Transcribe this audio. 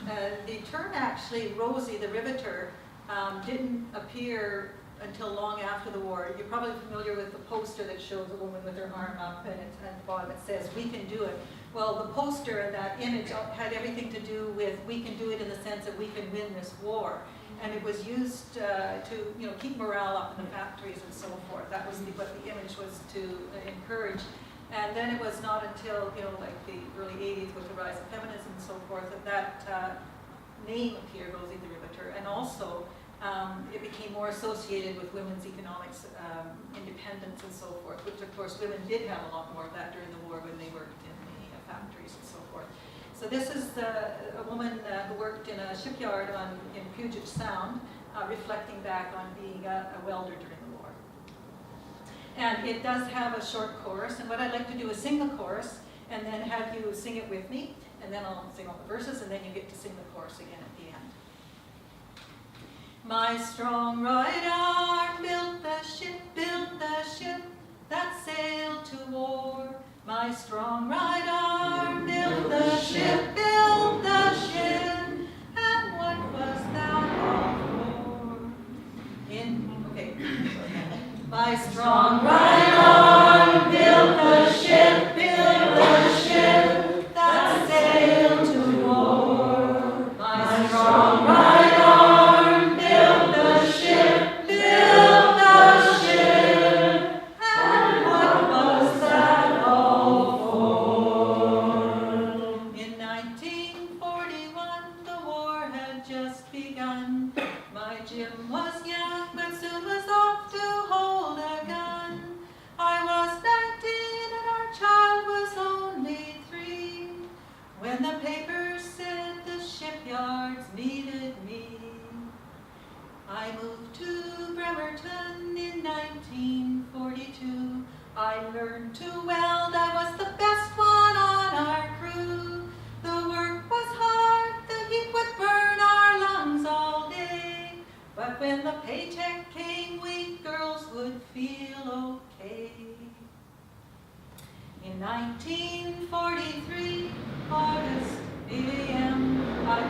The term actually, Rosie the Riveter, didn't appear until long after the war. You're probably familiar with the poster that shows a woman with her arm up, and at the bottom it says, "We can do it." Well, the poster and that image had everything to do with we can do it in the sense that we can win this war. And it was used to keep morale up in the factories and so forth. That was what the image was to encourage. And then it was not until, like the early 80s with the rise of feminism and so forth, that name appeared, Rosie the Riveter. And also, it became more associated with women's economics, independence and so forth, which of course women did have a lot more of that during the war when they worked in the factories and so forth. So this is a woman who worked in a shipyard in Puget Sound, reflecting back on being a welder during the war. And it does have a short chorus, and what I'd like to do is sing the chorus, and then have you sing it with me, and then I'll sing all the verses, and then you get to sing the chorus again at the end. My strong right arm built the ship that sailed to war. My strong right arm built the ship, and what was that all for? My strong right arm built the ship that sailed to war. My strong right arm built the ship, and what was that all for? In 1941, the war had just begun. My Jim was young, but soon was off to hold a gun. I was 19 and our child was only 3, when the papers said the shipyards needed me. I moved to Bremerton in 1942. I learned to weld, I was the best one on our crew. The work was hard, the heat would burn our lungs all day. But when the paycheck came, we girls would feel okay. In 1943, August 8 a.m., I